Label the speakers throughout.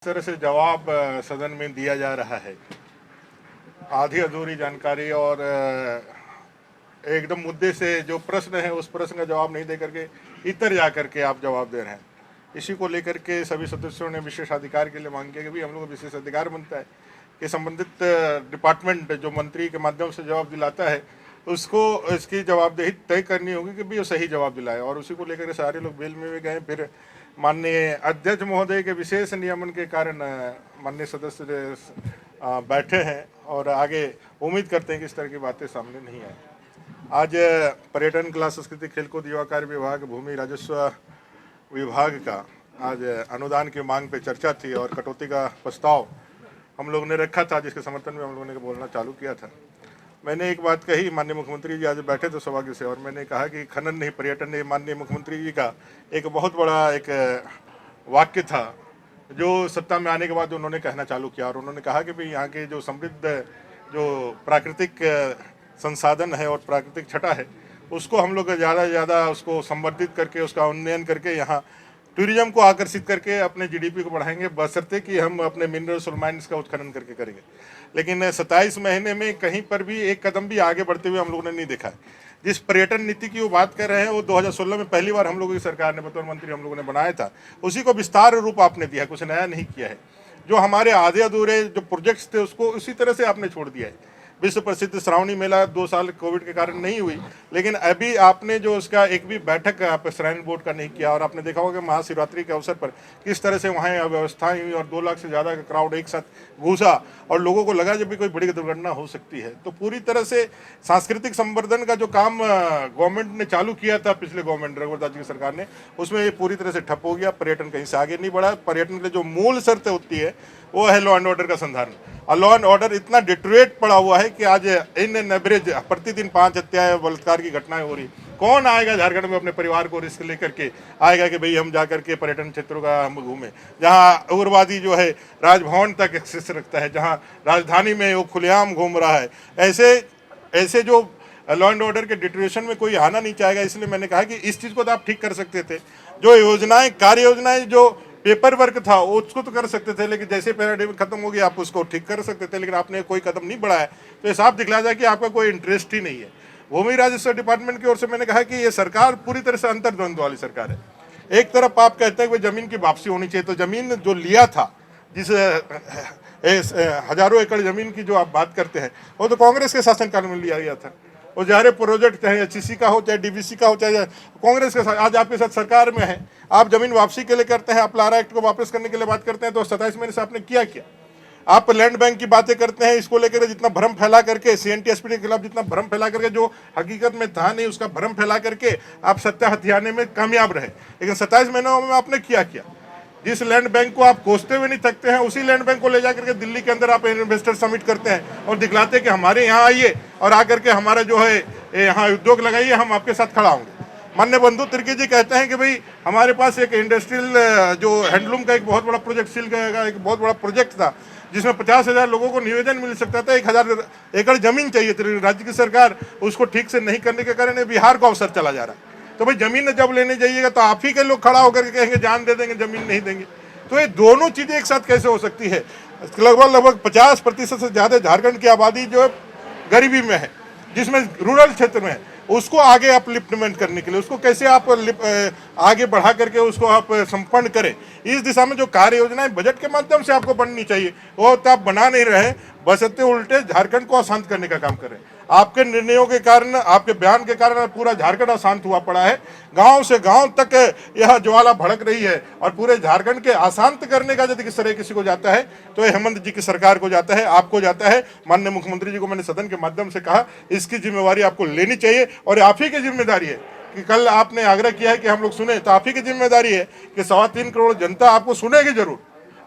Speaker 1: इस तरह से जवाब सदन में दिया जा रहा है, आधी अधूरी जानकारी और एकदम मुद्दे से जो प्रश्न है उस प्रश्न का जवाब नहीं दे करके इतर जा करके आप जवाब दे रहे हैं। इसी को लेकर के सभी सदस्यों ने विशेषाधिकार के लिए मांग किया कि भाई हम लोग को विशेष अधिकार बनता है कि संबंधित डिपार्टमेंट जो मंत्री के माध्यम से जवाब दिलाता है उसको इसकी जवाबदेही तय करनी होगी कि भाई वो सही जवाब दिलाए। और उसी को लेकर के सारे लोग बेल में भी गए। फिर माननीय अध्यक्ष महोदय के विशेष नियमन के कारण माननीय सदस्य बैठे हैं और आगे उम्मीद करते हैं कि इस तरह की बातें सामने नहीं आए। आज पर्यटन, कला, संस्कृति, खेलकूद, युवा कार्य विभाग, भूमि राजस्व विभाग का आज अनुदान की मांग पे चर्चा थी और कटौती का प्रस्ताव हम लोग ने रखा था, जिसके समर्थन में हम लोगों ने बोलना चालू किया था। मैंने एक बात कही, माननीय मुख्यमंत्री जी आज बैठे थे सौभाग्य से, और मैंने कहा कि खनन नहीं पर्यटन नहीं। माननीय मुख्यमंत्री जी का एक बहुत बड़ा एक वाक्य था जो सत्ता में आने के बाद उन्होंने कहना चालू किया, और उन्होंने कहा कि भाई यहाँ के जो समृद्ध जो प्राकृतिक संसाधन है और प्राकृतिक छटा है उसको हम लोग ज़्यादा से ज़्यादा उसको संवर्धित करके उसका उन्नयन करके यहाँ टूरिज्म को आकर्षित करके अपने जीडीपी को बढ़ाएंगे, बशर्ते कि हम अपने मिनरल्स और माइंस का उत्खनन करके करेंगे। लेकिन 27 महीने में कहीं पर भी एक कदम भी आगे बढ़ते हुए हम लोगों ने नहीं देखा है। जिस पर्यटन नीति की वो बात कर रहे हैं वो 2016 में पहली बार हम लोगों की सरकार ने बतौर मंत्री हम लोगों ने बनाया था, उसी को विस्तार रूप आपने दिया, कुछ नया नहीं किया है। जो हमारे आधे अधूरे जो प्रोजेक्ट्स थे उसको उसी तरह से आपने छोड़ दिया है। विश्व प्रसिद्ध श्रावणी मेला 2 साल कोविड के कारण नहीं हुई, लेकिन अभी आपने जो उसका एक भी बैठक आप श्राइन बोर्ड का नहीं किया। और आपने देखा होगा महाशिवरात्रि के अवसर पर किस तरह से वहाँ अव्यवस्थाएं हुई और 2 लाख से ज़्यादा का क्राउड एक साथ घुसा और लोगों को लगा जब भी कोई बड़ी दुर्घटना हो सकती है। तो पूरी तरह से सांस्कृतिक संवर्धन का जो काम गवर्नमेंट ने चालू किया था, पिछले गवर्नमेंट रघुवर दास जी की सरकार ने, उसमें ये पूरी तरह से ठप हो गया। पर्यटन कहीं से आगे नहीं बढ़ा। पर्यटन के लिए जो मूल शर्त होती है वो है लॉ एंड ऑर्डर का संधारण। और लॉ एंड ऑर्डर इतना डिटरेट पड़ा हुआ है कि आज इन एवरेज प्रतिदिन 5 हत्याएं बलात्कार की घटनाएं हो रही। कौन आएगा झारखंड में अपने परिवार को रिस्क लेकर के आएगा कि भाई हम जाकर के पर्यटन क्षेत्रों का हम घूमें, जहाँ उग्रवादी जो है राजभवन तक एक्सेस रखता है, जहाँ राजधानी में वो खुलेआम घूम रहा है। ऐसे जो लॉ एंड ऑर्डर के डिटरेशन में कोई आना नहीं चाहेगा। इसलिए मैंने कहा कि इस चीज़ को तो आप ठीक कर सकते थे। जो योजनाएं, कार्य योजनाएं, जो पेपर वर्क था उसको तो कर सकते थे, लेकिन जैसे पैराडाइम खत्म हो गया आप उसको ठीक कर सकते थे, लेकिन आपने कोई कदम नहीं बढ़ाया। तो ये साफ दिखला जाए कि आपका कोई इंटरेस्ट ही नहीं है। भूमि राजस्व डिपार्टमेंट की ओर से मैंने कहा कि ये सरकार पूरी तरह से अंतर्द्वंद वाली सरकार है। एक तरफ आप कहते हैं कि जमीन की वापसी होनी चाहिए, तो जमीन जो लिया था, जिस हजारों एकड़ जमीन की जो आप बात करते हैं, वो तो कांग्रेस के शासनकाल में लिया गया था। वो सारे प्रोजेक्ट चाहे एचईसी का हो, चाहे डीवीसी का हो, चाहे कांग्रेस के साथ आज आपके साथ सरकार में है। आप जमीन वापसी के लिए करते हैं, आप लारा एक्ट को वापस करने के लिए बात करते हैं, तो 27 महीने से आपने किया क्या? आप लैंड बैंक की बातें करते हैं, इसको लेकर जितना भ्रम फैला करके सीएनटीएसपी के खिलाफ जितना भ्रम फैला करके, जो हकीकत में था नहीं उसका भ्रम फैला करके आप सत्ता हथियाने में कामयाब रहे। लेकिन 27 महीनों में आपने किया क्या? जिस लैंड बैंक को आप कोसते हुए नहीं थकते हैं, उसी लैंड बैंक को ले जाकर के दिल्ली के अंदर आप इन्वेस्टर समिट करते हैं और दिखलाते हैं कि हमारे यहाँ आइए और आकर के हमारा जो है यहाँ उद्योग लगाइए, हम आपके साथ खड़ा होंगे। माननीय बंधु तिर्की जी कहते हैं कि भाई हमारे पास एक इंडस्ट्रियल जो हैंडलूम का एक बहुत बड़ा प्रोजेक्ट, सिल्क का एक बहुत बड़ा प्रोजेक्ट था, जिसमें 50,000 लोगों को निवेदन मिल सकता था। 1,000 एकड़ जमीन चाहिए थी। राज्य की सरकार उसको ठीक से नहीं करने के कारण बिहार को अवसर चला जा रहा है। तो भाई जमीन जब लेने जाइएगा तो आप ही के लोग खड़ा होकर के कहेंगे जान दे देंगे, जमीन नहीं देंगे। तो ये दोनों चीजें एक साथ कैसे हो सकती है? लगभग 50% से ज्यादा झारखंड की आबादी जो है गरीबी में है, जिसमें रूरल क्षेत्र में है। उसको आगे अपलिफ्टमेंट करने के लिए उसको कैसे आप आगे बढ़ा करके उसको आप संपन्न करें, इस दिशा में जो कार्य योजनाएं बजट के माध्यम से आपको बननी चाहिए वो तो आप बना नहीं रहे, बशर्ते उल्टे झारखंड को अशांत करने का काम कर रहे हैं। आपके निर्णयों के कारण, आपके बयान के कारण पूरा झारखंड अशांत हुआ पड़ा है। गांव से गांव तक यह ज्वाला भड़क रही है और पूरे झारखंड के अशांत करने का यदि किसी को जाता है तो ये हेमंत जी की सरकार को जाता है, आपको जाता है। माननीय मुख्यमंत्री जी को मैंने सदन के माध्यम से कहा इसकी जिम्मेवारी आपको लेनी चाहिए और आप ही की जिम्मेदारी है कि कल आपने आग्रह किया है कि हम लोग सुने, तो आप ही की जिम्मेदारी है कि 3.25 करोड़ जनता आपको सुनेगी जरूर,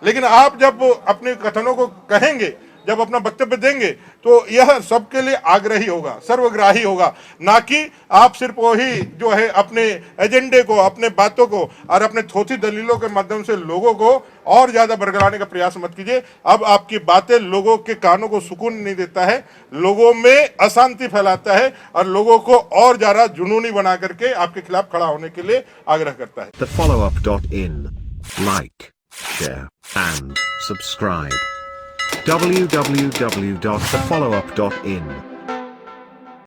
Speaker 1: लेकिन आप जब अपने कथनों को कहेंगे, जब अपना वक्तव्य देंगे तो यह सबके लिए आग्रही होगा, सर्वग्राही होगा, ना कि आप सिर्फ वही जो है अपने एजेंडे को, अपने बातों को और अपने थोथी दलीलों के माध्यम से लोगों को और ज्यादा बरगलाने का प्रयास मत कीजिए। अब आपकी बातें लोगों के कानों को सुकून नहीं देता है, लोगों में अशांति फैलाता है और लोगों को और ज्यादा जुनूनी बना करके आपके खिलाफ खड़ा होने के लिए आग्रह करता है।
Speaker 2: TheFollowUp.in. Like, share, and subscribe. www.thefollowup.in